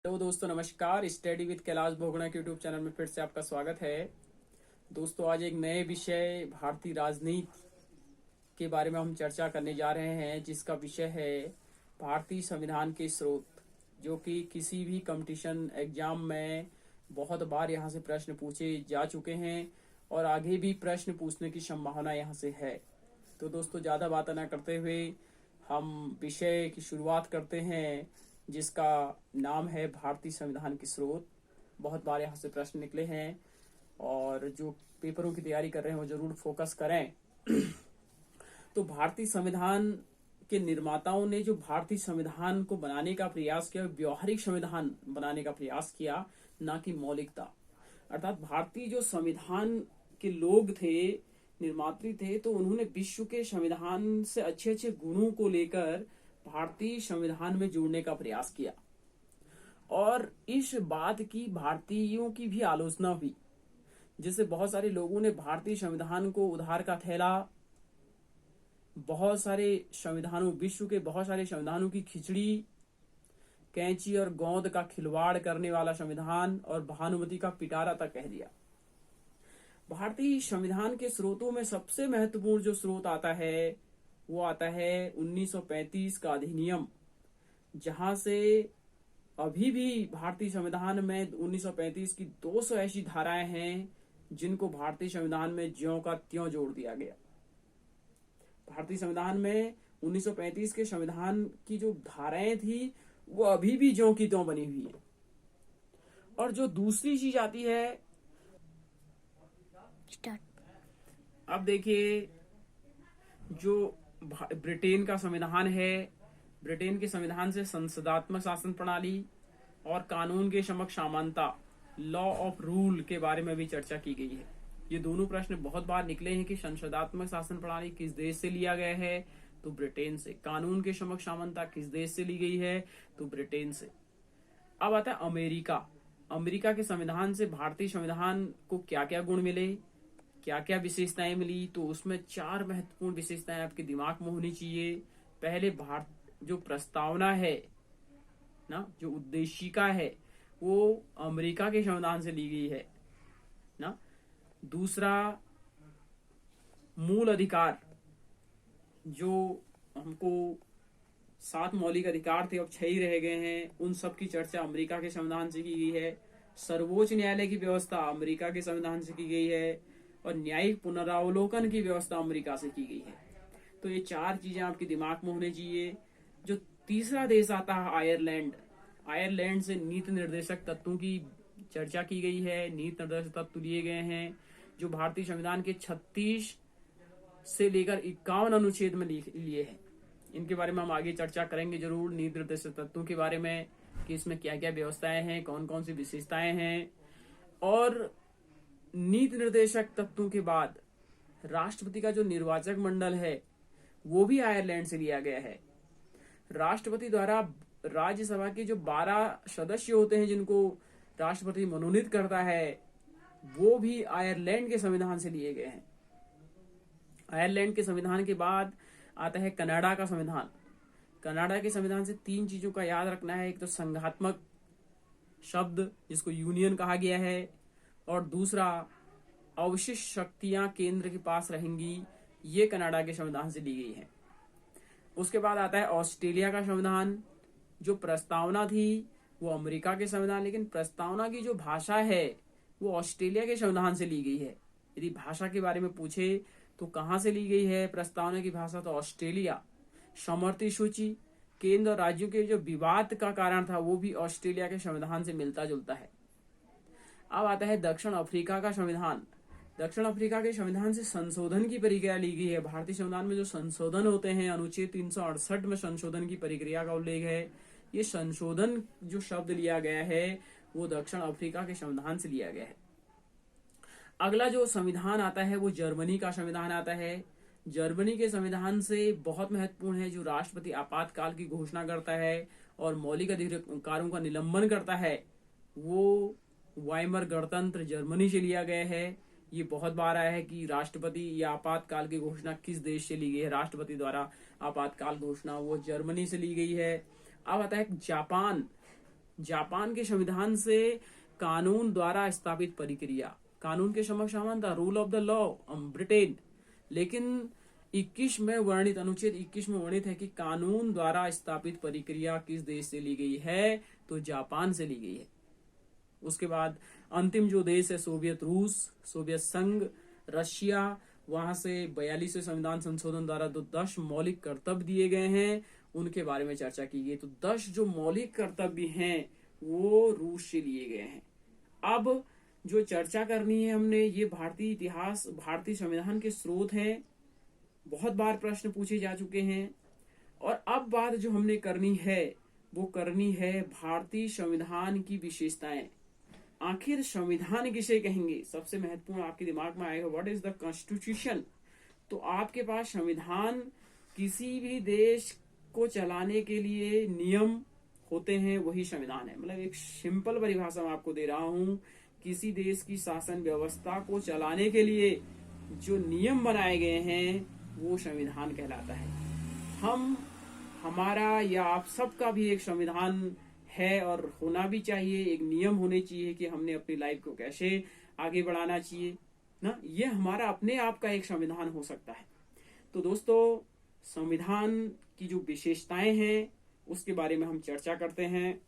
Hello दोस्तों, नमस्कार। Study with Kailash Bogra के यूट्यूब चैनल में फिर से आपका स्वागत है। दोस्तों, आज एक नए विषय भारतीय राजनीति के बारे में हम चर्चा करने जा रहे हैं, जिसका विषय है भारतीय संविधान के स्रोत, जो कि किसी भी कंपटीशन एग्जाम में बहुत बार यहाँ से प्रश्न पूछे जा चुके हैं और आगे भी प्रश्न पूछने की संभावना यहाँ से है। तो दोस्तों, ज़्यादा बात ना करते हुए हम विषय की शुरुआत करते हैं, जिसका नाम है भारतीय संविधान के स्रोत। बहुत बार यहाँ से प्रश्न निकले हैं और जो पेपरों की तैयारी कर रहे हैं वो जरूर फोकस करें। तो भारतीय संविधान के निर्माताओं ने जो भारतीय संविधान को बनाने का प्रयास किया, व्यवहारिक संविधान बनाने का प्रयास किया, ना कि मौलिकता। अर्थात भारतीय जो संविधान के लोग थे, निर्मात्री थे, तो उन्होंने विश्व के संविधान से अच्छे अच्छे गुणों को लेकर भारतीय संविधान में जोड़ने का प्रयास किया और इस बात की भारतीयों की भी आलोचना हुई, जिससे बहुत सारे लोगों ने भारतीय संविधान को उधार का थैला, बहुत सारे संविधानों, विश्व के बहुत सारे संविधानों की खिचड़ी, कैंची और गोंद का खिलवाड़ करने वाला संविधान और भानुमति का पिटारा तक कह दिया। भारतीय संविधान के स्रोतों में सबसे महत्वपूर्ण जो स्रोत आता है वो आता है 1935 का अधिनियम, जहां से अभी भी भारतीय संविधान में 1935 की 200 ऐसी धाराएं हैं जिनको भारतीय संविधान में ज्यों का त्यों जोड़ दिया गया। भारतीय संविधान में 1935 के संविधान की जो धाराएं थी वो अभी भी ज्यों की त्यों बनी हुई है। और जो दूसरी चीज आती है, अब देखिए, जो ब्रिटेन का संविधान है, ब्रिटेन के संविधान से संसदात्मक शासन प्रणाली और कानून के समक्ष समानता, लॉ ऑफ रूल के बारे में भी चर्चा की गई है। ये दोनों प्रश्न बहुत बार निकले हैं कि संसदात्मक शासन प्रणाली किस देश से लिया गया है, तो ब्रिटेन से। कानून के समक्ष समानता किस देश से ली गई है, तो ब्रिटेन से। अब आता है अमेरिका। अमेरिका के संविधान से भारतीय संविधान को क्या क्या गुण मिले, क्या क्या विशेषताएं मिली, तो उसमें 4 महत्वपूर्ण विशेषताएं आपके दिमाग में होनी चाहिए। पहले, भारत जो प्रस्तावना है ना, जो उद्देशिका है, वो अमेरिका के संविधान से ली गई है ना। दूसरा, मूल अधिकार, जो हमको 7 मौलिक अधिकार थे, अब 6 ही रह गए हैं, उन सब की चर्चा अमेरिका के संविधान से की गई है। सर्वोच्च न्यायालय की व्यवस्था अमेरिका के संविधान से की गई है और न्यायिक पुनरावलोकन की व्यवस्था अमेरिका से की गई है। तो ये 4 चीजें आपके दिमाग में होनी चाहिए। जो तीसरा देश आता है आयरलैंड। आयरलैंड से नीति निर्देशक तत्वों की चर्चा की गई है। नीति निर्देशक तत्व लिए गए हैं जो भारतीय संविधान के 36 से लेकर 51 अनुच्छेद में लिए हैं। इनके बारे में हम आगे चर्चा करेंगे जरूर, नीति निर्देशक तत्वों के बारे में, कि इसमें क्या क्या व्यवस्थाएं हैं, कौन कौन सी विशेषताएं हैं। और नीति निर्देशक तत्वों के बाद राष्ट्रपति का जो निर्वाचक मंडल है वो भी आयरलैंड से लिया गया है। राष्ट्रपति द्वारा राज्यसभा के जो 12 सदस्य होते हैं जिनको राष्ट्रपति मनोनीत करता है, वो भी आयरलैंड के संविधान से लिए गए हैं। आयरलैंड के संविधान के बाद आता है कनाडा का संविधान। कनाडा के संविधान से 3 चीजों का याद रखना है। एक तो संघात्मक शब्द, जिसको यूनियन कहा गया है, और दूसरा, अवशिष्ट शक्तियां केंद्र के पास रहेंगी, ये कनाडा के संविधान से ली गई है। उसके बाद आता है ऑस्ट्रेलिया का संविधान। जो प्रस्तावना थी वो अमेरिका के संविधान, लेकिन प्रस्तावना की जो भाषा है वो ऑस्ट्रेलिया के संविधान से ली गई है। यदि भाषा के बारे में पूछे तो कहाँ से ली गई है प्रस्तावना की भाषा, तो ऑस्ट्रेलिया। समवर्ती सूची, केंद्र और राज्यों के जो विवाद का कारण था, वो भी ऑस्ट्रेलिया के संविधान से मिलता जुलता है। अब आता है दक्षिण अफ्रीका का संविधान। दक्षिण अफ्रीका के संविधान से संशोधन की प्रक्रिया ली गई है। भारतीय संविधान में जो संशोधन होते हैं, अनुच्छेद 368 में संशोधन की प्रक्रिया का उल्लेख है। ये संशोधन जो शब्द लिया गया है वो दक्षिण अफ्रीका के संविधान से लिया गया है। अगला जो संविधान आता है वो जर्मनी का संविधान आता है। जर्मनी के संविधान से बहुत महत्वपूर्ण है, जो राष्ट्रपति आपातकाल की घोषणा करता है और मौलिक अधिकारों का निलंबन करता है, वो वाइमर गणतंत्र जर्मनी से लिया गया है। ये बहुत बार आया है कि राष्ट्रपति या आपातकाल की घोषणा किस देश से ली गई है। राष्ट्रपति द्वारा आपातकाल घोषणा वो जर्मनी से ली गई है। अब आता है जापान। जापान के संविधान से कानून द्वारा स्थापित प्रक्रिया, कानून के समक्ष समान था, rule of the law Britain. लेकिन 21 में वर्णित, अनुच्छेद 21 में वर्णित है कि कानून द्वारा स्थापित प्रक्रिया किस देश से ली गई है, तो जापान से ली गई है। उसके बाद अंतिम जो देश है सोवियत रूस, सोवियत संघ, रशिया, वहां से 42वें संविधान संशोधन द्वारा जो 10 मौलिक कर्तव्य दिए गए हैं उनके बारे में चर्चा की गई। तो 10 जो मौलिक कर्तव्य हैं वो रूस से लिए गए हैं। अब जो चर्चा करनी है हमने, ये भारतीय इतिहास, भारतीय संविधान के स्रोत हैं, बहुत बार प्रश्न पूछे जा चुके हैं। और अब बात जो हमने करनी है वो करनी है भारतीय संविधान की विशेषताएं। आखिर संविधान किसे कहेंगे, सबसे महत्वपूर्ण आपके दिमाग में आएगा व्हाट इज द कॉन्स्टिट्यूशन। तो आपके पास संविधान किसी भी देश को चलाने के लिए नियम होते हैं, वही संविधान है। मतलब एक सिंपल परिभाषा मैं आपको दे रहा हूं, किसी देश की शासन व्यवस्था को चलाने के लिए जो नियम बनाए गए हैं वो संविधान कहलाता है। हमारा या आप सबका भी एक संविधान है और होना भी चाहिए, एक नियम होने चाहिए कि हमने अपनी लाइफ को कैसे आगे बढ़ाना चाहिए ना, ये हमारा अपने आप का एक संविधान हो सकता है। तो दोस्तों, संविधान की जो विशेषताएं हैं उसके बारे में हम चर्चा करते हैं।